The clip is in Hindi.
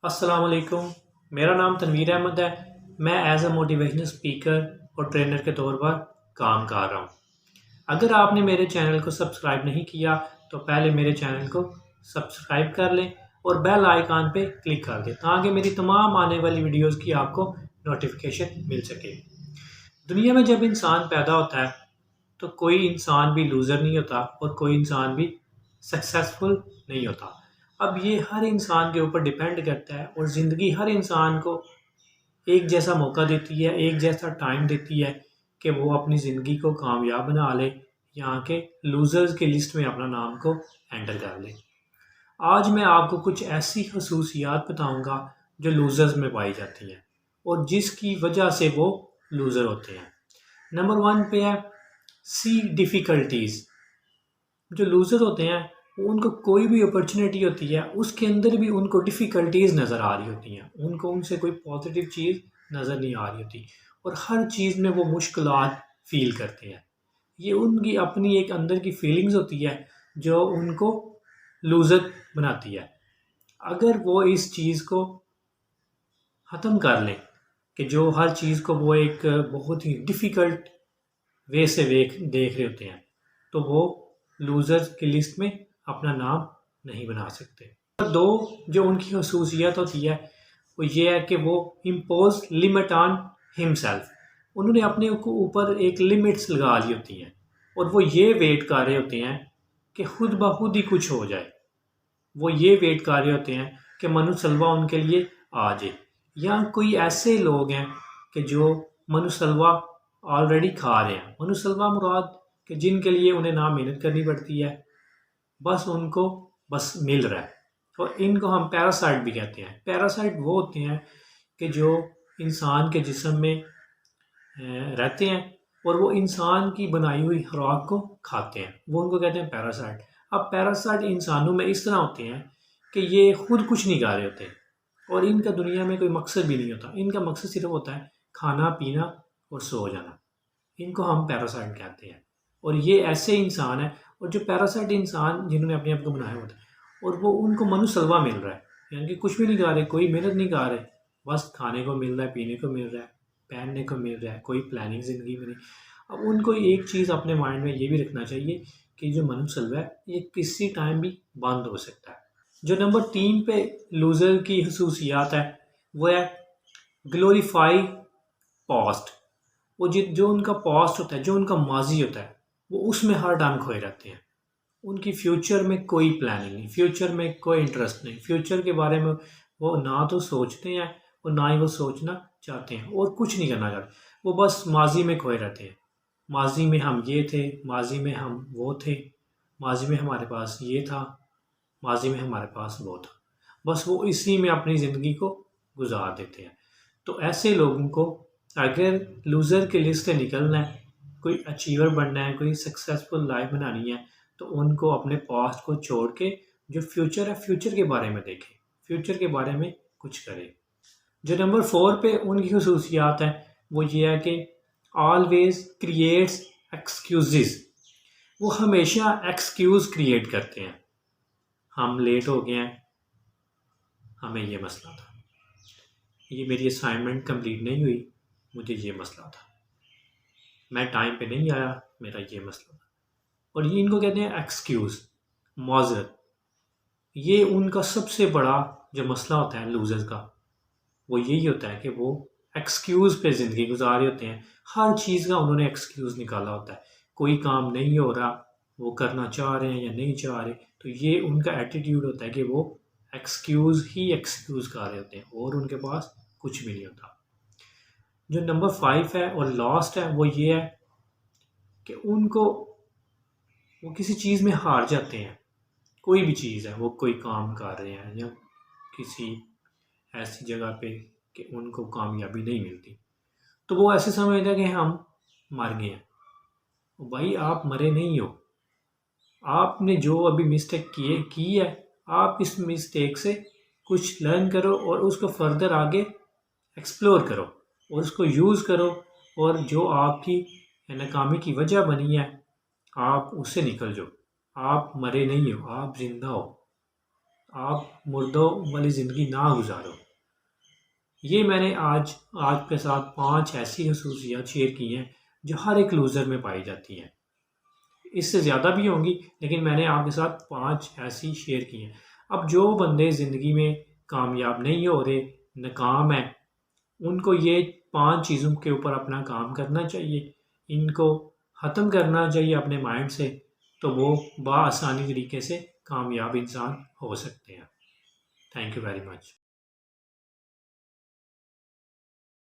अस्सलाम वालेकुम। मेरा नाम तनवीर अहमद है। मैं एज अ मोटिवेशनल स्पीकर और ट्रेनर के तौर पर काम कर रहा हूँ। अगर आपने मेरे चैनल को सब्सक्राइब नहीं किया तो पहले मेरे चैनल को सब्सक्राइब कर लें और बेल आइकन पे क्लिक कर दें ताकि मेरी तमाम आने वाली वीडियोस की आपको नोटिफिकेशन मिल सके। दुनिया में जब इंसान पैदा होता है तो कोई इंसान भी लूज़र नहीं होता और कोई इंसान भी सक्सेसफुल नहीं होता। अब ये हर इंसान के ऊपर डिपेंड करता है और ज़िंदगी हर इंसान को एक जैसा मौका देती है, एक जैसा टाइम देती है कि वो अपनी ज़िंदगी को कामयाब बना ले, यहाँ के लूज़र्स की लिस्ट में अपना नाम को एंटर कर ले। आज मैं आपको कुछ ऐसी खसूसियात बताऊंगा जो लूज़र्स में पाई जाती हैं और जिसकी वजह से वो लूज़र होते हैं। नंबर 1 पे है सी डिफ़िकल्टीज़। जो लूज़र होते हैं वो उनको कोई भी अपॉर्चुनिटी होती है उसके अंदर भी उनको डिफ़िकल्टीज़ नज़र आ रही होती हैं, उनको उनसे कोई पॉजिटिव चीज़ नज़र नहीं आ रही होती और हर चीज़ में वो मुश्किलात फ़ील करते हैं। ये उनकी अपनी एक अंदर की फीलिंग्स होती है जो उनको लूज़र बनाती है। अगर वो इस चीज़ को ख़त्म कर लें कि जो हर चीज़ को वो एक बहुत ही डिफ़िकल्ट वे से देख रहे होते हैं तो वो लूज़र्स की लिस्ट में अपना नाम नहीं बना सकते। नंबर 2 जो उनकी खसूसियत होती है वो ये है कि वो इम्पोज लिमिट ऑन हिमसेल्फ। उन्होंने अपने ऊपर एक लिमिट्स लगा ली होती हैं और वो ये वेट कर रहे होते हैं कि खुद ब खुद ही कुछ हो जाए। वो ये वेट कर रहे होते हैं कि मनु सलवा उनके लिए आ जाए, या कोई ऐसे लोग हैं कि जो मनु सलवा ऑलरेडी खा रहे हैं। मनु सलवा मुराद कि जिनके लिए उन्हें ना मेहनत करनी पड़ती है, बस उनको बस मिल रहा है। और इनको हम पैरासाइट भी कहते हैं। पैरासाइट वो होते हैं कि जो इंसान के जिस्म में रहते हैं और वो इंसान की बनाई हुई खुराक को खाते हैं, वो उनको कहते हैं पैरासाइट। अब पैरासाइट इंसानों में इस तरह होते हैं कि ये खुद कुछ नहीं खा रहे होते और इनका दुनिया में कोई मकसद भी नहीं होता। इनका मकसद सिर्फ होता है खाना पीना और सो जाना। इनको हम पैरासाइट कहते हैं। और ये ऐसे इंसान है, और जो पैरासाइट इंसान जिन्होंने अपने आप को बनाया होता है और वो उनको मनुसलवा मिल रहा है, यानी कि कुछ भी नहीं खा रहे, कोई मेहनत नहीं कर रहे, बस खाने को मिल रहा है, पीने को मिल रहा है, पहनने को मिल रहा है, कोई प्लानिंग ज़िंदगी में नहीं। अब उनको एक चीज़ अपने माइंड में ये भी रखना चाहिए कि जो मनुसलवा है ये किसी टाइम भी बंद हो सकता है। जो नंबर 3 पे लूज़र की खसूसियात है वो है ग्लोरीफाई पास्ट। वो जो उनका पास्ट होता है, जो उनका माजी होता है, वो उसमें हर टाइम खोए रहते हैं। उनकी फ्यूचर में कोई प्लानिंग नहीं, फ्यूचर में कोई इंटरेस्ट नहीं, फ्यूचर के बारे में वो ना तो सोचते हैं और ना ही वो सोचना चाहते हैं और कुछ नहीं करना चाहते। वो बस माजी में खोए रहते हैं। माजी में हम ये थे, माजी में हम वो थे, माजी में हमारे पास ये था, माजी में हमारे पास वो था। बस वो इसी में अपनी ज़िंदगी को गुजार देते हैं। तो ऐसे लोगों को अगर लूज़र की लिस्ट से निकलना है, कोई अचीवर बनना है, कोई सक्सेसफुल लाइफ बनानी है, तो उनको अपने पास्ट को छोड़ के जो फ्यूचर है, फ्यूचर के बारे में देखें, फ्यूचर के बारे में कुछ करें। जो नंबर 4 पे उनकी खसूसियात है वो ये है कि ऑलवेज क्रिएट्स एक्सक्यूज़। वो हमेशा एक्सक्यूज़ क्रिएट करते हैं। हम लेट हो गए हैं, हमें ये मसला था, ये मेरी असाइनमेंट कंप्लीट नहीं हुई, मुझे ये मसला था, मैं टाइम पे नहीं आया, मेरा ये मसला था। और ये इनको कहते हैं एक्सक्यूज़, माज़रत। ये उनका सबसे बड़ा जो मसला होता है लूज़र्स का, वो यही होता है कि वो एक्सक्यूज़ पे ज़िंदगी गुजार रहे होते हैं। हर चीज़ का उन्होंने एक्सक्यूज़ निकाला होता है। कोई काम नहीं हो रहा, वो करना चाह रहे हैं या नहीं चाह रहे, तो ये उनका एटीट्यूड होता है कि वो एक्सक्यूज़ ही एक्सक्यूज़ कर रहे होते हैं और उनके पास कुछ भी नहीं होता। जो नंबर 5 है और लास्ट है वो ये है कि उनको वो किसी चीज़ में हार जाते हैं। कोई भी चीज़ है, वो कोई काम कर रहे हैं या किसी ऐसी जगह पे कि उनको कामयाबी नहीं मिलती, तो वो ऐसे समझते हैं कि हम मर गए हैं। भाई आप मरे नहीं हो, आपने जो अभी मिस्टेक की है, आप इस मिस्टेक से कुछ लर्न करो और उसको फर्दर आगे एक्सप्लोर करो और उसको यूज़ करो, और जो आपकी नाकामी की वजह बनी है आप उससे निकल जाओ। आप मरे नहीं हो, आप जिंदा हो। आप मुर्दों वाली ज़िंदगी ना गुजारो। ये मैंने आज आपके साथ 5 ऐसी खसूसियात शेयर की हैं जो हर एक लूज़र में पाई जाती हैं। इससे ज़्यादा भी होंगी, लेकिन मैंने आपके साथ 5 ऐसी शेयर की हैं। अब जो बंदे ज़िंदगी में कामयाब नहीं हो रहे, नाकाम हैं, उनको ये 5 चीज़ों के ऊपर अपना काम करना चाहिए। इनको ख़त्म करना चाहिए अपने माइंड से, तो वो बआसानी तरीके से कामयाब इंसान हो सकते हैं। Thank you very much.